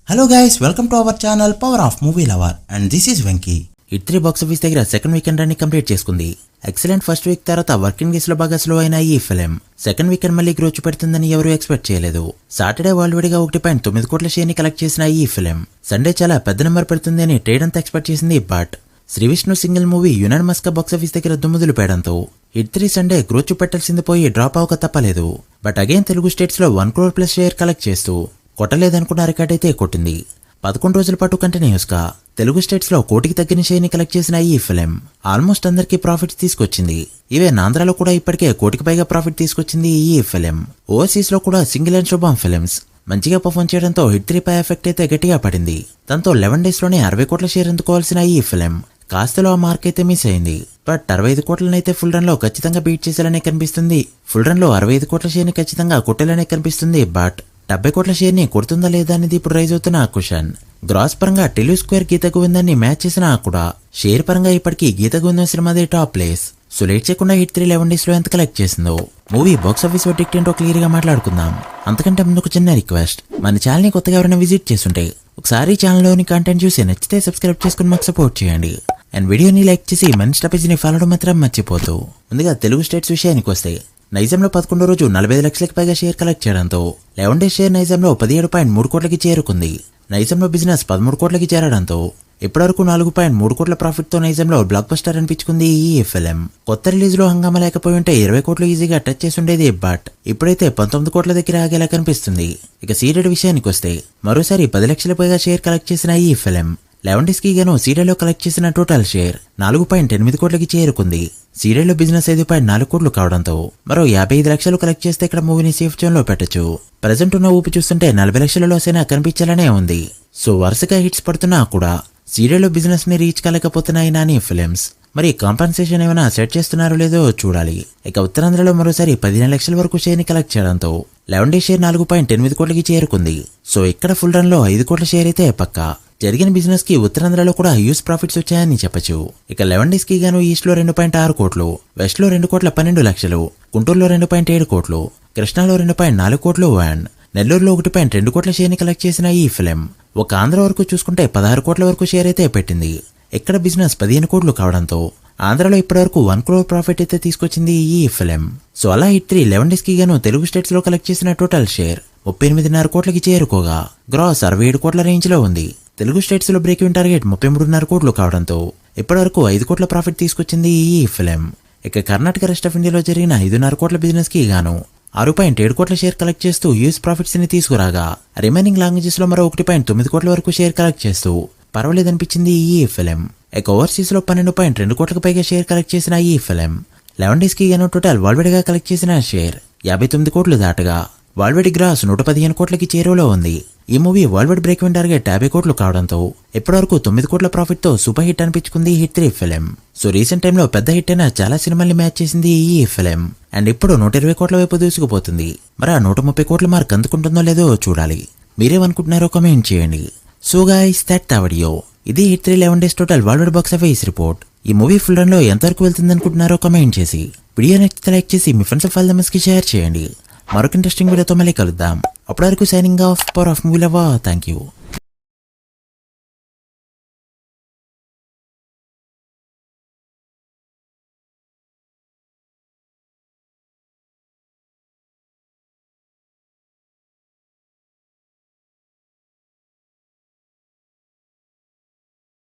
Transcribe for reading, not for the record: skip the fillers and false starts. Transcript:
Hello guys, welcome to our channel Power of Movie Lover and this is Venky. Hit 3 box office దగ్గర second weekend run complete చేసుకుంది. Excellent first week తర్వాత working days లో బాగా slow అయిన ఈ film second weekend మళ్ళీ గ్రోచ్ పెడుతుందని ఎవరూ ఎక్స్పెక్ట్ చేయలేదు. సాటర్డే ఆల్రెడీగా 1.9 కోట్ల షేర్ ని కలెక్ట్ చేసిన ఈ ఫిల్మ్ సండే చాలా పెద్ద నెంబర్ పెడుతుంది అని ట్రేడ్ అంతా ఎక్స్పెక్ట్ చేసింది. But Sree Vishnu single movie unanimous గా బాక్స్ ఆఫీస్ దగ్గర దుమ్ముదులు పేయడంతో హిట్ 3 సండే గ్రోచ్ పెట్టాల్సింది పోయి డ్రాప్ అవక తప్పలేదు. బట్ అగైన్ తెలుగు స్టేట్స్ లో 1 crore ప్లస్ షేర్ కలెక్ట్ చేస్తూ కొట్టలేదనుకున్న రికార్డ్ అయితే కొట్టింది. 11 రోజుల పాటు కంటిన్యూస్ గా తెలుగు స్టేట్స్ లో కోటికి తగ్గిన షేర్ ని కలెక్ట్ చేసిన ఈ ఫిల్మ్ ఆల్మోస్ట్ అందరికీ ప్రాఫిట్స్ తీసుకొచ్చింది. ఈవెన్ ఆంధ్రాలో కూడా ఇప్పటికే కోటికి పైగా ప్రాఫిట్ తీసుకొచ్చింది ఈ ఫిల్మ్. ఓవర్సీస్ లో కూడా సింగిల్ అండ్ శుభం ఫిల్మ్స్ మంచిగా పర్ఫార్మ్ చేయడంతో హిట్ 3 పై ఎఫెక్ట్ అయితే గట్టిగా పడింది. దాంతో 11 డేస్ లోనే 60 కోట్ల షేర్ అందుకోవాల్సిన ఈ ఫిల్మ్ కాస్తలో ఆ మార్క్ అయితే మిస్ అయింది. బట్ 65 కోట్లనైతే ఫుల్ రన్ లో ఖచ్చితంగా బీట్ చేసేలానే కనిపిస్తుంది. ఫుల్ రన్ లో 65 కోట్ల షేర్ ని ఖచ్చితంగా కొట్టేలానే కనిపిస్తుంది. బట్ 70 కోట్ల షేర్ ని కొడుతుందా లేదా అనేది ఇప్పుడు రైజ్ అవుతున్న ఆ క్వశ్చన్. గ్రాస్ పరంగా టెలు స్క్వేర్ గీత గోవిందాన్ని మ్యాచ్ చేసినా కూడా షేర్ పరంగా ఇప్పటికీ గీత గోవిందం సినిమాదే టాప్ ప్లేస్. సో లేట్ చేయకుండా హిట్ 3 11 డేస్ లో ఎంత కలెక్ట్ చేసిందో మూవీ బాక్స్ ఆఫీస్ వర్డిక్ట్ ఏంటో క్లియర్ గా మాట్లాడుకుందాం. అంతకంటే ముందు ఒక చిన్న రిక్వెస్ట్, మన ఛానల్ ని కొత్తగా ఎవరైనా విజిట్ చేస్తుంటే ఒకసారి ఛానల్ లోని కంటెంట్ చూసి నచ్చితే సబ్స్క్రైబ్ చేసుకుని మాకు సపోర్ట్ చేయండి. అండ్ వీడియోని లైక్ చేసి మన ఇన్స్టా పేజీని ఫాలో మాత్రం మర్చిపోతూ. ముందుగా తెలుగు స్టేట్స్ విషయానికి వస్తే నైజాంలో 11వ రోజు 45 లక్షలకు పైగా షేర్ కలెక్ట్ చేయడంతో 11 డేస్ షేర్ నైజాంలో 17.3 కోట్లకి చేరుకుంది. నైజాంలో బిజినెస్ 13 కోట్లకి చేరడంతో ఇప్పటివరకు 4.3 కోట్ల ప్రాఫిట్ తో నైజాంలో బ్లాక్ బస్టర్ అనిపించుకుంది ఈ ఫిల్మ్. కొత్త రిలీజ్ లో హంగామా లేకపోయి ఉంటే 20 కోట్లు ఈజీగా టచ్ చేసి ఉండేది. బట్ ఇప్పుడైతే 19 కోట్ల దగ్గర ఆగేలా కనిపిస్తుంది. ఇక సీడెడ్ విషయానికి వస్తే మరోసారి 10 లక్షల పైగా షేర్ కలెక్ట్ చేసిన ఈ ఫిల్మ్ 11 డేస్ కి గాను సీరియల్ లో కలెక్ట్ చేసిన టోటల్ షేర్ 4.8 కోట్లకి చేరుకుంది. సీరియల్ లో బిజినెస్ 5.4 కోట్లు కావడంతో మరో 55 లక్షలు కలెక్ట్ చేస్తే ఇక్కడ మూవీని సేఫ్ జోన్ లో పెట్టచ్చు. ప్రెజెంట్ ఉన్న ఊపి చూస్తుంటే 40 లక్షల లోసైనా కనిపించాలనే ఉంది. సో వరుసగా హిట్స్ పడుతున్నా కూడా సీరియల్ లో బిజినెస్ ని రీచ్ కాలేకపోతున్నాయి నాని ఫిల్మ్స్. మరి కాంపన్సేషన్ ఏమైనా సెట్ చేస్తున్నారో లేదో చూడాలి. ఇక ఉత్తరాంధ్రలో మరోసారి 15 లక్షల వరకు షేర్ ని కలెక్ట్ చేయడంతో 11 డేస్ షేర్ 4.8 కోట్లకి చేరుకుంది. సో ఇక్కడ ఫుల్ రన్ లో 5 కోట్ల షేర్ అయితే పక్కా. జరిగిన బిజినెస్ కి ఉత్తరాంధ్రలో కూడా హ్యూజ్ ప్రాఫిట్స్ వచ్చాయని చెప్పచ్చు. ఇక 11 డేస్ కి గాను ఈస్ట్ లో 2.6 కోట్లు, వెస్ట్ లో 2 కోట్ల 12 లక్షలు, గుంటూరులో 2.7 కోట్లు, కృష్ణాలో 2.4 కోట్లు అండ్ నెల్లూరులో 1.2 కోట్ల షేర్ ని కలెక్ట్ చేసిన ఈ ఫిల్మ్ ఒక ఆంధ్ర వరకు చూసుకుంటే 16 కోట్ల వరకు షేర్ అయితే పెట్టింది. ఇక్కడ బిజినెస్ 15 కోట్లు కావడంతో ఆంధ్రలో ఇప్పటివరకు 1 crore ప్రాఫిట్ అయితే తీసుకొచ్చింది ఈ ఫిల్మ్. సో అలా హిట్ 3 11 డేస్ కి గాను తెలుగు స్టేట్స్ లో కలెక్ట్ చేసిన టోటల్ షేర్ 38.5 కోట్లకి చేరుకోగా గ్రాస్ 67 కోట్ల రేంజ్ లో ఉంది. తెలుగు స్టేట్స్ లో బ్రేక్ ఇన్ టార్గెట్ 33.5 కోట్లు కావడంతో ఇప్పటివరకు 5 కోట్ల ప్రాఫిట్ తీసుకొచ్చింది ఈ ఫిల్మ్. ఇక కర్ణాటక రెస్ట్ ఆఫ్ ఇండియాలో జరిగిన 5.5 కోట్ల బిజినెస్ కి గాను 6.7 కోట్ల షేర్ కలెక్ట్ చేస్తూ యూఎస్ ప్రాఫిట్స్ ని తీసుకురాగా రిమైనింగ్ లాంగ్వేజెస్ లో మరో 1.9 కోట్ల వరకు షేర్ కలెక్ట్ చేస్తూ పర్వాలేదనిపించింది ఈ ఫిల్మ్. ఇక ఓవర్సీస్ లో 12.2 కోట్లకు పైగా షేర్ కలెక్ట్ చేసిన ఈ ఫిల్మ్ 11 డేస్ కి గాను టోటల్ వరల్డ్ గా కలెక్ట్ చేసిన షేర్ 59 కోట్లు దాటగా వరల్డ్ గ్రాస్ 115 కోట్లకి చేరువలో ఉంది. ఈ movie world break even target 50 కోట్లు కావడంతో ఇప్పటివరకు 9 కోట్ల ప్రాఫిట్ తో సూపర్ హిట్ అనిపించుకుంది హిట్ 3 ఫిల్మ్. సో రీసెంట్ టైంలో పెద్ద హిట్ అయిన చాలా సినిమాల్ని మ్యాచ్ చేసింది ఈ ఫిల్మ్. అండ్ ఇప్పుడు 120 కోట్ల వైపు దూసుకుపోతుంది. మరి ఆ 130 కోట్ల మార్క్ అందుకుంటుందో లేదో చూడాలి. మీరేమనుకుంటున్నారో కామెంట్ చేయండి. So guys that the video. ఇది hit 3 11 days total world box office report. ఈ మూవీ ఫుల్ రన్ లో ఎంతవరకు వెళ్తుంది అనుకుంటున్నారో కామెంట్ చేసి వీడియో నచ్చితే లైక్ చేసి మీ ఫ్రెండ్స్ అండ్ ఫ్యామిలీ మెంబర్స్ కి షేర్ చేయండి. మరొక ఇంట్రెస్టింగ్ వీడియోతో మళ్ళీ కలుద్దాం. అప్పటి వరకు signing off power of movie lover. Thank you.